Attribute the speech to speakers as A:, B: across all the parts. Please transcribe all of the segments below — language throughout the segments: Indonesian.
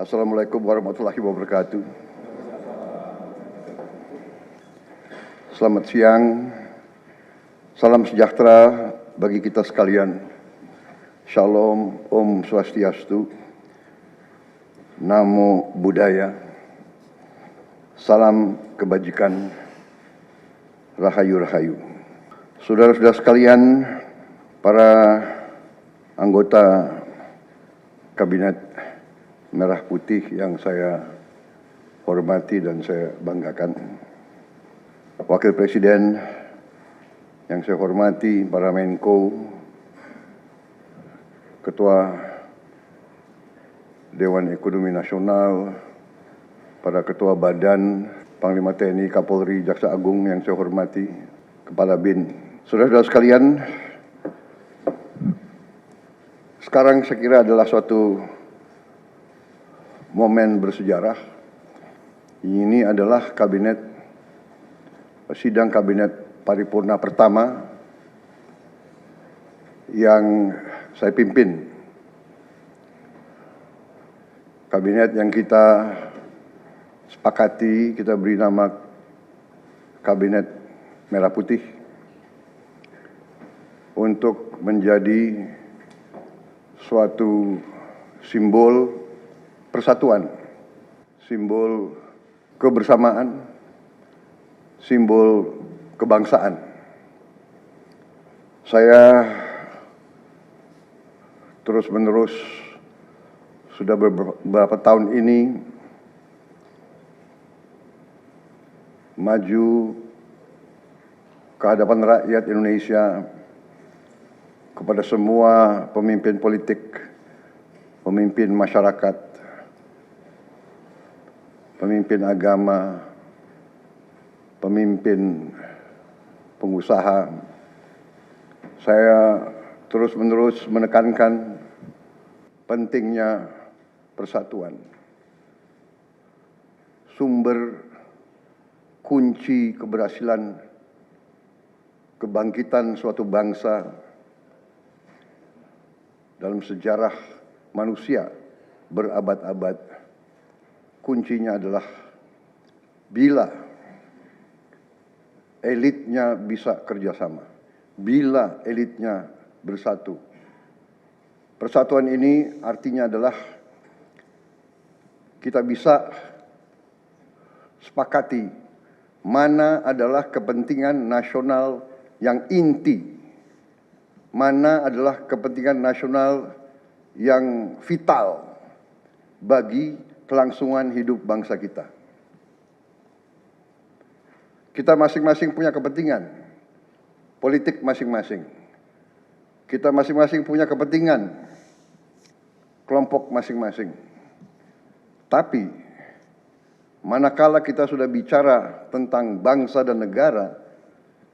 A: Assalamualaikum warahmatullahi wabarakatuh. Selamat siang, salam sejahtera bagi kita sekalian. Shalom, Om Swastiastu, Namo Buddhaya, salam kebajikan, Rahayu-Rahayu. Saudara-saudara sekalian, para anggota Kabinet Merah Putih yang saya hormati dan saya banggakan, Wakil Presiden yang saya hormati, para Menko, Ketua Dewan Ekonomi Nasional, para Ketua Badan, Panglima TNI, Kapolri, Jaksa Agung yang saya hormati, Kepala BIN. Saudara-saudara sekalian, sekarang saya kira adalah suatu momen bersejarah. Ini adalah sidang kabinet paripurna pertama yang saya pimpin. Kabinet yang kita sepakati, kita beri nama Kabinet Merah Putih untuk menjadi suatu simbol persatuan, simbol kebersamaan, simbol kebangsaan. Saya terus-menerus sudah beberapa tahun ini maju ke hadapan rakyat Indonesia, kepada semua pemimpin politik, pemimpin masyarakat, pemimpin agama, pemimpin pengusaha. Saya terus-menerus menekankan pentingnya persatuan. Sumber kunci keberhasilan kebangkitan suatu bangsa dalam sejarah manusia berabad-abad, kuncinya adalah bila elitnya bisa kerjasama, bila elitnya bersatu. Persatuan ini artinya adalah kita bisa sepakati mana adalah kepentingan nasional yang inti, mana adalah kepentingan nasional yang vital bagi kelangsungan hidup bangsa kita. Kita masing-masing punya kepentingan politik masing-masing. Kita masing-masing punya kepentingan kelompok masing-masing. Tapi manakala kita sudah bicara tentang bangsa dan negara,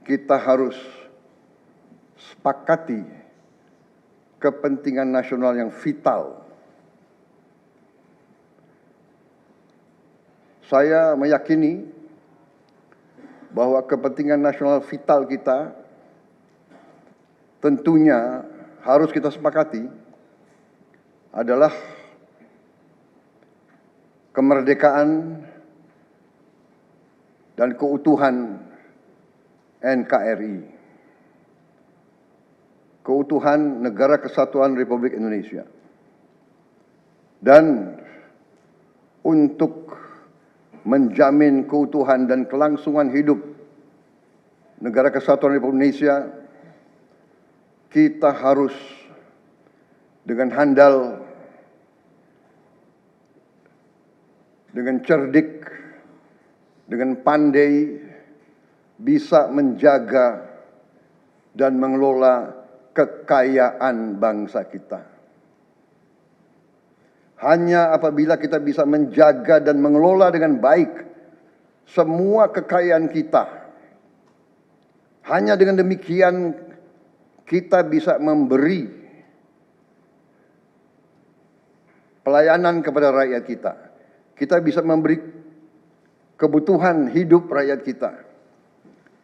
A: kita harus sepakati kepentingan nasional yang vital. Saya meyakini bahwa kepentingan nasional vital kita tentunya harus kita sepakati adalah kemerdekaan dan keutuhan NKRI. Keutuhan Negara Kesatuan Republik Indonesia. Dan untuk menjamin keutuhan dan kelangsungan hidup Negara Kesatuan Republik Indonesia, kita harus dengan handal, dengan cerdik, dengan pandai bisa menjaga dan mengelola kekayaan bangsa kita. Hanya apabila kita bisa menjaga dan mengelola dengan baik semua kekayaan kita, hanya dengan demikian kita bisa memberi pelayanan kepada rakyat kita. Kita bisa memberi kebutuhan hidup rakyat kita.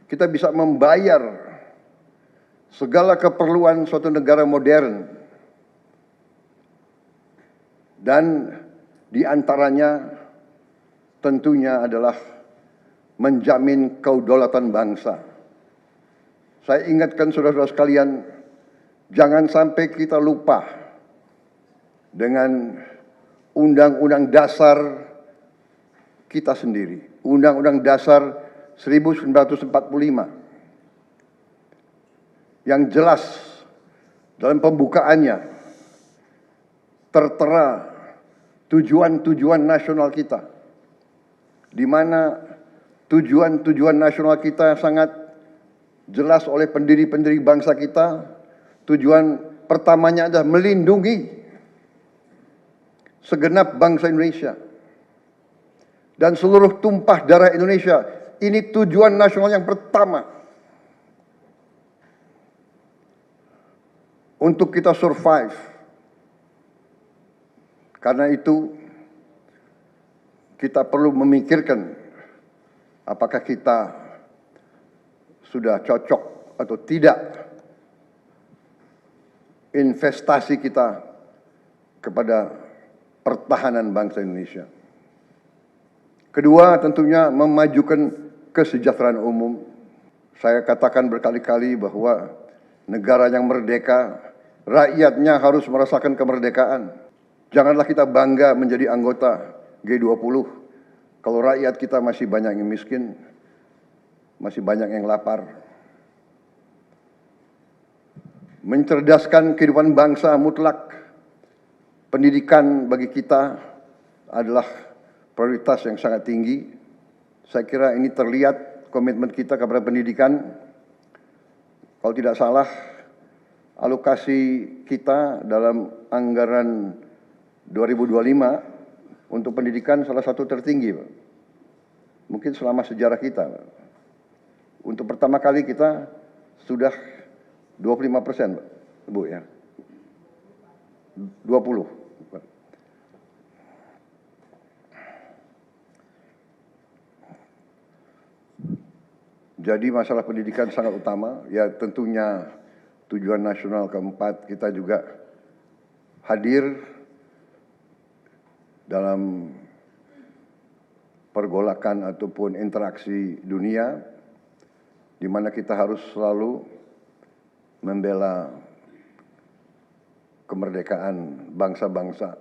A: Kita bisa membayar segala keperluan suatu negara modern dan Di antaranya tentunya adalah menjamin kedaulatan bangsa. Saya ingatkan saudara-saudara sekalian, jangan sampai kita lupa dengan Undang-Undang Dasar kita sendiri, Undang-Undang Dasar 1945, yang jelas dalam pembukaannya tertera tujuan-tujuan nasional kita, di mana tujuan-tujuan nasional kita sangat jelas oleh pendiri-pendiri bangsa kita. Tujuan pertamanya adalah melindungi segenap bangsa Indonesia dan seluruh tumpah darah Indonesia. Ini tujuan nasional yang pertama untuk kita survive. Karena itu kita perlu memikirkan apakah kita sudah cocok atau tidak investasi kita kepada pertahanan bangsa Indonesia. Kedua, tentunya memajukan kesejahteraan umum. Saya katakan berkali-kali bahwa negara yang merdeka, rakyatnya harus merasakan kemerdekaan. Janganlah kita bangga menjadi anggota G20 kalau rakyat kita masih banyak yang miskin, masih banyak yang lapar. Mencerdaskan kehidupan bangsa mutlak. Pendidikan bagi kita adalah prioritas yang sangat tinggi. Saya kira ini terlihat komitmen kita kepada pendidikan. Kalau tidak salah, alokasi kita dalam anggaran 2025 untuk pendidikan salah satu tertinggi, Pak. Mungkin selama sejarah kita, Pak. Untuk pertama kali kita sudah 25%, Pak. Bu ya. 20. Pak. Jadi masalah pendidikan sangat utama. Ya tentunya tujuan nasional keempat kita juga hadir dalam pergolakan ataupun interaksi dunia, di mana kita harus selalu membela kemerdekaan bangsa-bangsa.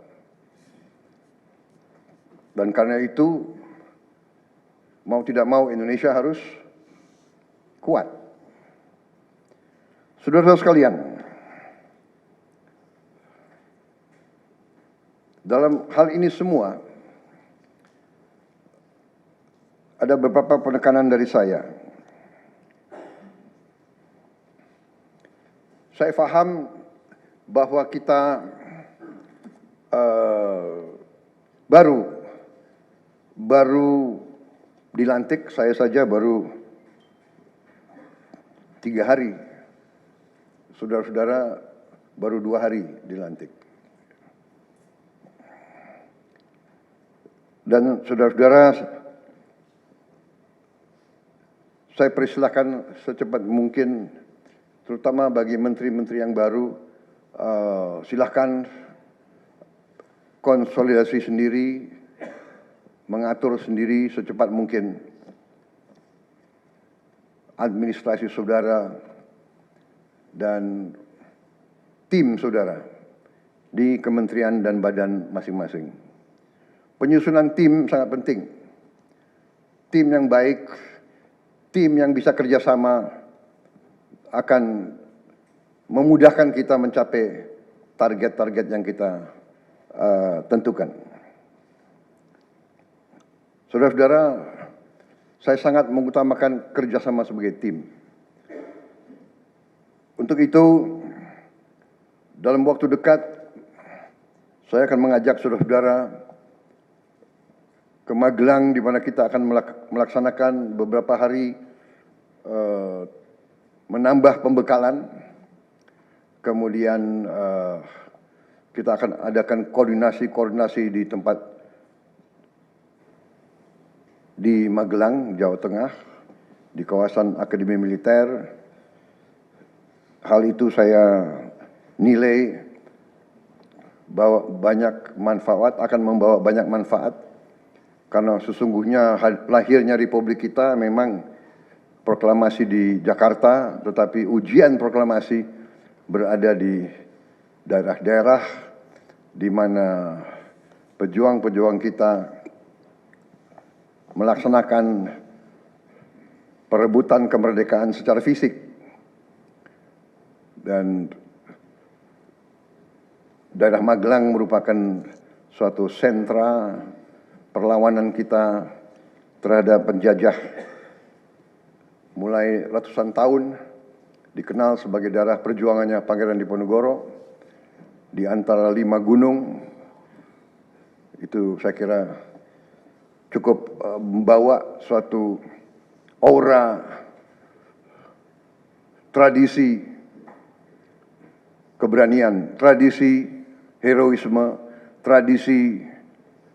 A: Dan karena itu, mau tidak mau Indonesia harus kuat. Saudara-saudara sekalian, dalam hal ini semua, ada beberapa penekanan dari saya. Saya paham bahwa kita baru dilantik, saya saja baru 3 hari. Saudara-saudara baru 2 hari dilantik. Dan saudara-saudara, saya persilahkan secepat mungkin, terutama bagi menteri-menteri yang baru, silahkan konsolidasi sendiri, mengatur sendiri secepat mungkin administrasi saudara dan tim saudara di kementerian dan badan masing-masing. Penyusunan tim sangat penting. Tim yang baik, tim yang bisa kerjasama akan memudahkan kita mencapai target-target yang kita tentukan. Saudara-saudara, saya sangat mengutamakan kerjasama sebagai tim. Untuk itu, dalam waktu dekat, saya akan mengajak saudara-saudara ke Magelang, di mana kita akan melaksanakan beberapa hari menambah pembekalan. Kemudian kita akan adakan koordinasi di tempat di Magelang, Jawa Tengah, di kawasan Akademi Militer. Hal itu saya nilai bawa banyak manfaat, akan membawa banyak manfaat, karena sesungguhnya lahirnya Republik kita memang proklamasi di Jakarta, tetapi ujian proklamasi berada di daerah-daerah di mana pejuang-pejuang kita melaksanakan perebutan kemerdekaan secara fisik. Dan daerah Magelang merupakan suatu sentra perlawanan kita terhadap penjajah. Mulai ratusan tahun dikenal sebagai daerah perjuangannya Pangeran Diponegoro. Di antara 5 gunung, itu saya kira cukup membawa suatu aura tradisi keberanian, tradisi heroisme, tradisi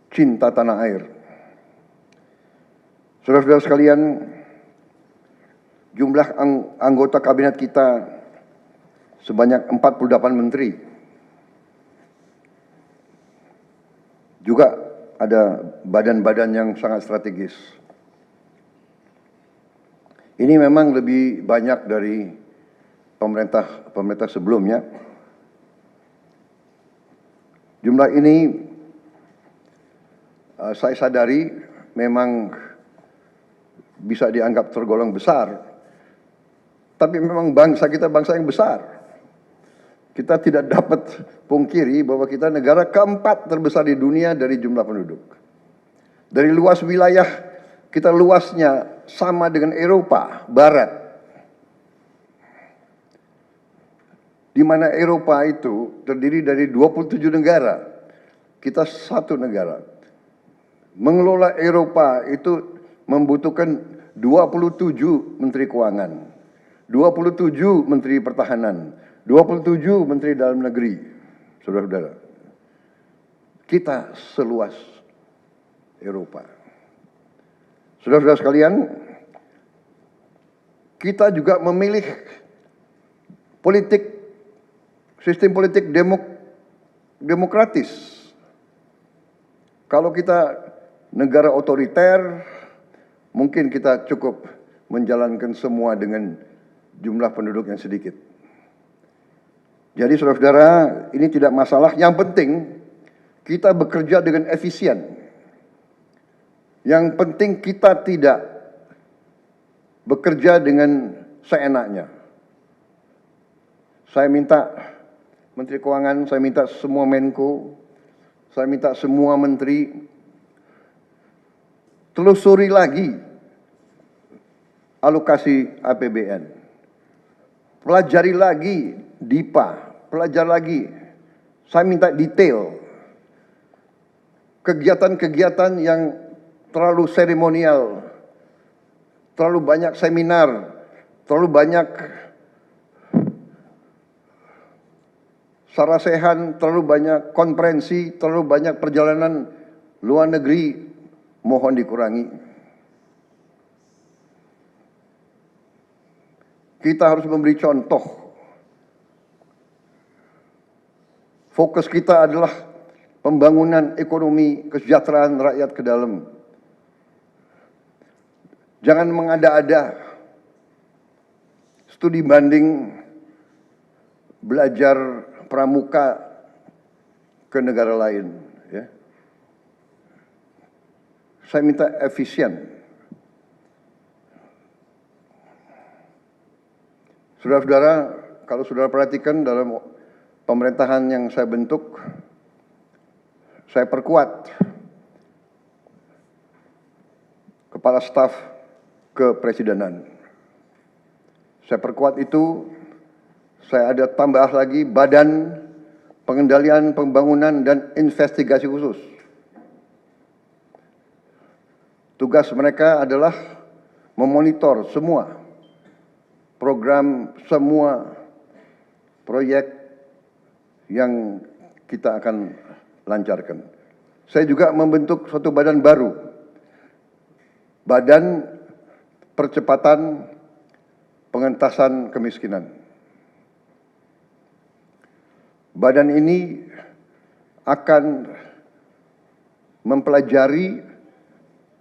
A: cinta tanah air. Saudara-saudara sekalian, jumlah anggota kabinet kita sebanyak 48 menteri. Juga ada badan-badan yang sangat strategis. Ini memang lebih banyak dari pemerintah sebelumnya. Jumlah ini saya sadari memang bisa dianggap tergolong besar, tapi memang bangsa kita bangsa yang besar. Kita tidak dapat pungkiri bahwa kita negara keempat terbesar di dunia dari jumlah penduduk. Dari luas wilayah, kita luasnya sama dengan Eropa Barat. Di mana Eropa itu terdiri dari 27 negara. Kita satu negara. Mengelola Eropa itu membutuhkan 27 menteri keuangan, 27 menteri pertahanan, 27 menteri dalam negeri. Saudara-saudara, kita seluas Eropa. Saudara-saudara sekalian, kita juga memilih sistem politik demokratis. Kalau kita negara otoriter, mungkin kita cukup menjalankan semua dengan jumlah penduduk yang sedikit. Jadi saudara-saudara, ini tidak masalah. Yang penting kita bekerja dengan efisien. Yang penting kita tidak bekerja dengan seenaknya. Saya minta Menteri Keuangan, saya minta semua Menko, saya minta semua menteri telusuri lagi alokasi APBN. Pelajari lagi DIPA, pelajari lagi. Saya minta detail. Kegiatan-kegiatan yang terlalu seremonial, terlalu banyak seminar, terlalu banyak sarasehan, terlalu banyak konferensi, terlalu banyak perjalanan luar negeri, mohon dikurangi. Kita harus memberi contoh. Fokus kita adalah pembangunan ekonomi, kesejahteraan rakyat ke dalam. Jangan mengada-ada. Studi banding, belajar pramuka ke negara lain. Ya. Saya minta efisien. Saudara-saudara, kalau saudara perhatikan dalam pemerintahan yang saya bentuk, saya perkuat kepala staf kepresidenan. Saya perkuat itu, saya ada tambah lagi Badan Pengendalian Pembangunan dan Investigasi Khusus. Tugas mereka adalah memonitor semua program, semua proyek yang kita akan lancarkan. Saya juga membentuk suatu badan baru, Badan Percepatan Pengentasan Kemiskinan. Badan ini akan mempelajari,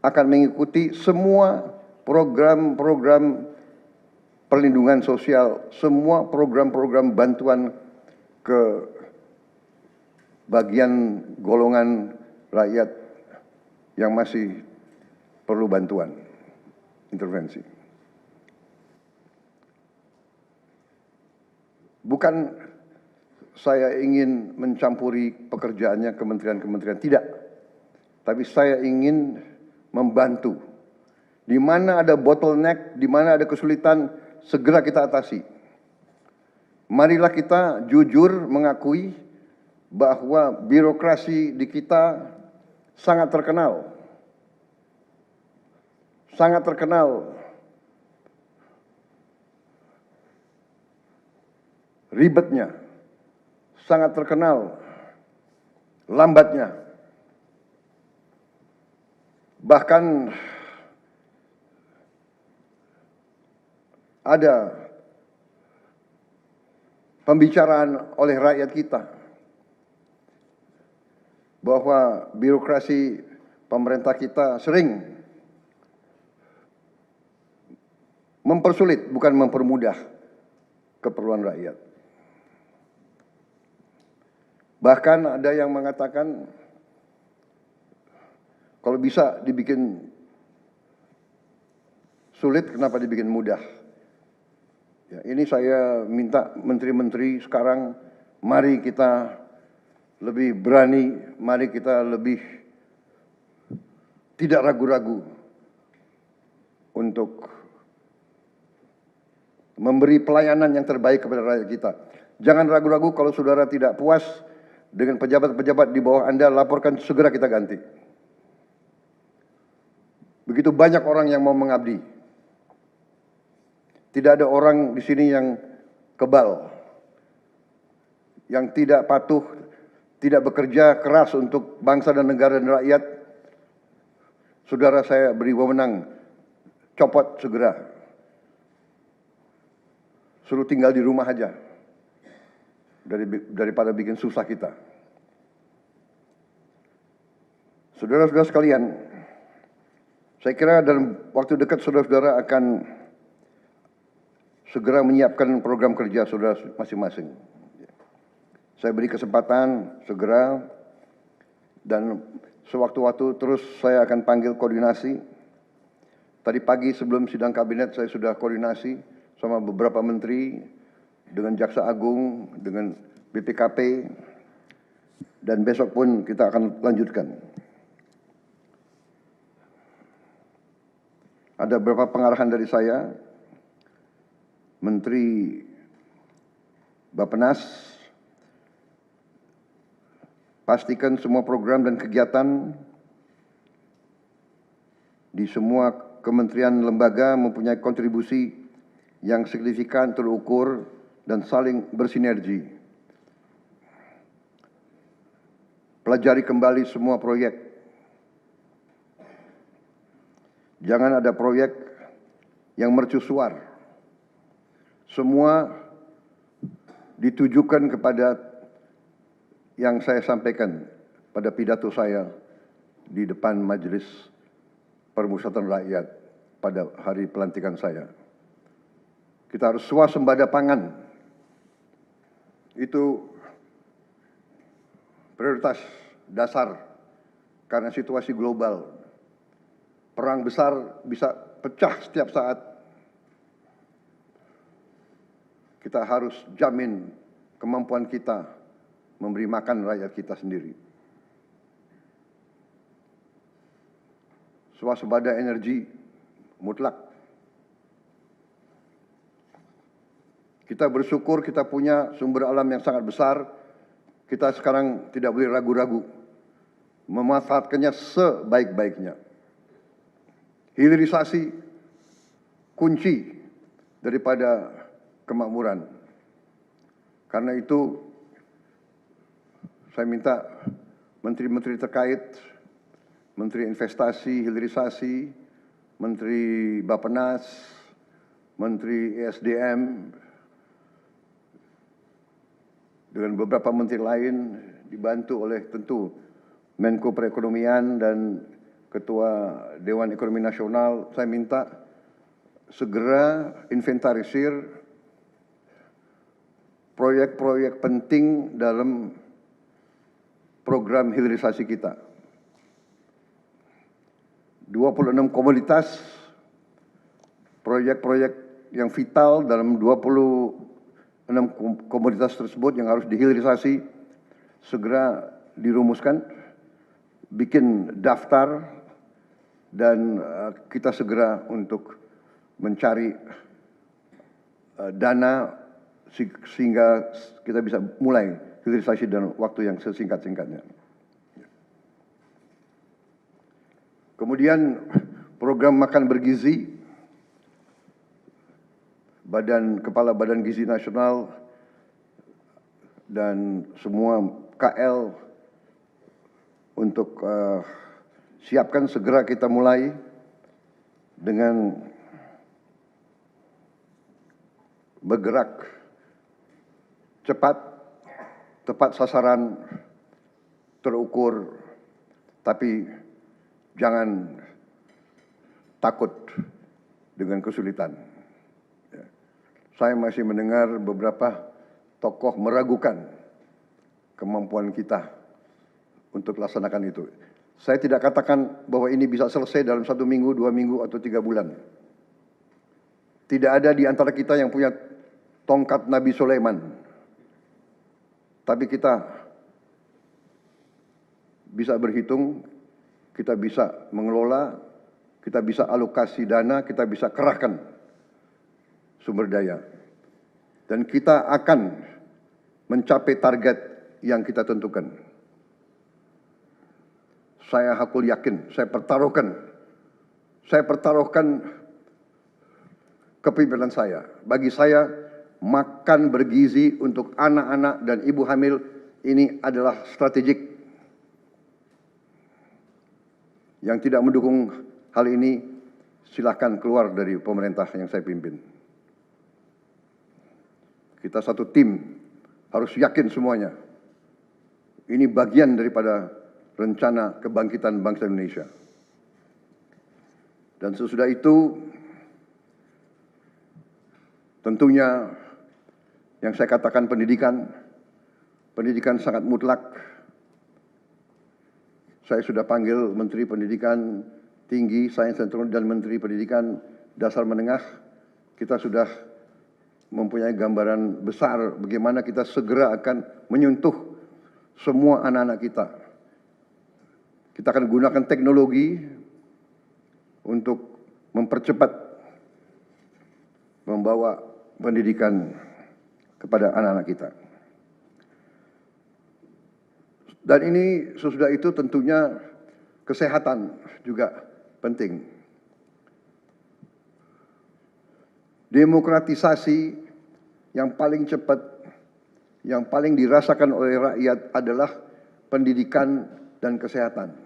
A: akan mengikuti semua program-program perlindungan sosial, semua program-program bantuan ke bagian golongan rakyat yang masih perlu bantuan, intervensi. Bukan saya ingin mencampuri pekerjaannya kementerian-kementerian, tidak. Tapi saya ingin membantu. Di mana ada bottleneck, di mana ada kesulitan, segera kita atasi. Marilah kita jujur mengakui bahwa birokrasi di kita sangat terkenal. Sangat terkenal ribetnya, sangat terkenal lambatnya. Bahkan ada pembicaraan oleh rakyat kita bahwa birokrasi pemerintah kita sering mempersulit, bukan mempermudah keperluan rakyat. Bahkan ada yang mengatakan kalau bisa dibikin sulit, kenapa dibikin mudah? Ya, ini saya minta menteri-menteri sekarang, mari kita lebih berani, mari kita lebih tidak ragu-ragu untuk memberi pelayanan yang terbaik kepada rakyat kita. Jangan ragu-ragu kalau saudara tidak puas dengan pejabat-pejabat di bawah Anda, laporkan, segera kita ganti. Begitu banyak orang yang mau mengabdi. Tidak ada orang di sini yang kebal, yang tidak patuh, tidak bekerja keras untuk bangsa dan negara dan rakyat. Saudara saya beri wewenang, copot segera. Suruh tinggal di rumah aja. Daripada bikin susah kita. Saudara-saudara sekalian, saya kira dalam waktu dekat saudara-saudara akan segera menyiapkan program kerja saudara masing-masing. Saya beri kesempatan segera, dan sewaktu-waktu terus saya akan panggil koordinasi. Tadi pagi sebelum sidang kabinet saya sudah koordinasi sama beberapa menteri, dengan Jaksa Agung, dengan BPKP, dan besok pun kita akan lanjutkan. Ada beberapa pengarahan dari saya, Menteri Bappenas, pastikan semua program dan kegiatan di semua kementerian lembaga mempunyai kontribusi yang signifikan, terukur, dan saling bersinergi. Pelajari kembali semua proyek. Jangan ada proyek yang mercusuar. Semua ditujukan kepada yang saya sampaikan pada pidato saya di depan Majelis Permusyawaratan Rakyat pada hari pelantikan saya. Kita harus swasembada pangan. Itu prioritas dasar karena situasi global. Perang besar bisa pecah setiap saat. Kita harus jamin kemampuan kita memberi makan rakyat kita sendiri. Swasembada energi mutlak. Kita bersyukur kita punya sumber alam yang sangat besar. Kita sekarang tidak boleh ragu-ragu memanfaatkannya sebaik-baiknya. Hilirisasi kunci daripada kemakmuran. Karena itu saya minta menteri-menteri terkait, Menteri Investasi, Hilirisasi, Menteri Bappenas, Menteri ESDM, dengan beberapa menteri lain, dibantu oleh tentu Menko Perekonomian dan Ketua Dewan Ekonomi Nasional, saya minta segera inventarisir proyek-proyek penting dalam program hilirisasi kita. 26 komoditas, proyek-proyek yang vital dalam 26 komoditas tersebut yang harus dihilirisasi segera dirumuskan, bikin daftar, dan kita segera untuk mencari dana sehingga kita bisa mulai hilirisasi dalam waktu yang sesingkat-singkatnya. Kemudian program makan bergizi, Kepala Badan Gizi Nasional dan semua KL untuk siapkan segera kita mulai dengan bergerak cepat, tepat sasaran, terukur, tapi jangan takut dengan kesulitan. Saya masih mendengar beberapa tokoh meragukan kemampuan kita untuk laksanakan itu. Saya tidak katakan bahwa ini bisa selesai dalam 1 minggu, 2 minggu, atau 3 bulan. Tidak ada di antara kita yang punya tongkat Nabi Sulaiman. Tapi kita bisa berhitung, kita bisa mengelola, kita bisa alokasi dana, kita bisa kerahkan sumber daya. Dan kita akan mencapai target yang kita tentukan. Saya hakul yakin, saya pertaruhkan kepemimpinan saya. Bagi saya, makan bergizi untuk anak-anak dan ibu hamil ini adalah strategik. Yang tidak mendukung hal ini, silahkan keluar dari pemerintah yang saya pimpin. Kita satu tim, harus yakin semuanya. Ini bagian daripada rencana kebangkitan bangsa Indonesia. Dan sesudah itu, tentunya yang saya katakan pendidikan sangat mutlak. Saya sudah panggil Menteri Pendidikan Tinggi, Sains dan Teknologi dan Menteri Pendidikan Dasar Menengah. Kita sudah mempunyai gambaran besar bagaimana kita segera akan menyentuh semua anak-anak kita. Kita akan gunakan teknologi untuk mempercepat membawa pendidikan kepada anak-anak kita. Dan ini sesudah itu tentunya kesehatan juga penting. Demokratisasi yang paling cepat, yang paling dirasakan oleh rakyat adalah pendidikan dan kesehatan.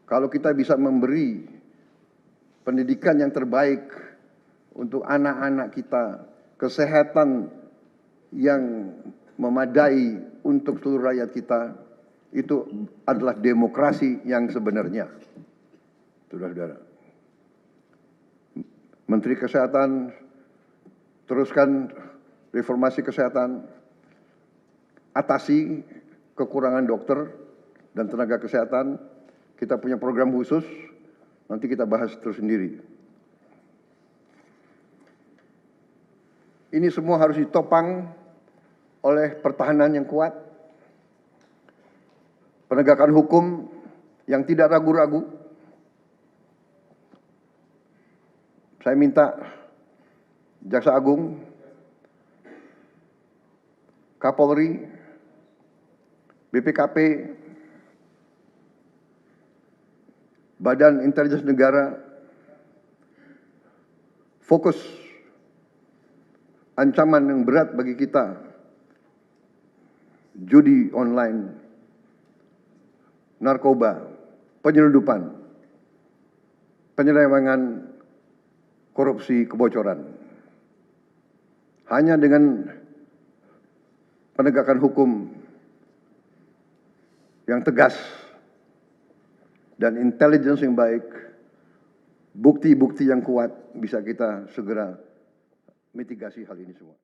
A: Kalau kita bisa memberi pendidikan yang terbaik untuk anak-anak kita, kesehatan yang memadai untuk seluruh rakyat kita, itu adalah demokrasi yang sebenarnya. Saudara-saudara, Menteri Kesehatan teruskan reformasi kesehatan, atasi kekurangan dokter dan tenaga kesehatan. Kita punya program khusus, nanti kita bahas tersendiri. Ini semua harus ditopang oleh pertahanan yang kuat, penegakan hukum yang tidak ragu-ragu. Saya minta Jaksa Agung, Kapolri, BPKP, Badan Intelijen Negara fokus ancaman yang berat bagi kita, judi online, narkoba, penyelundupan, penyelewengan, korupsi, kebocoran. Hanya dengan penegakan hukum yang tegas dan intelligence yang baik, bukti-bukti yang kuat bisa kita segera mitigasi hal ini semua.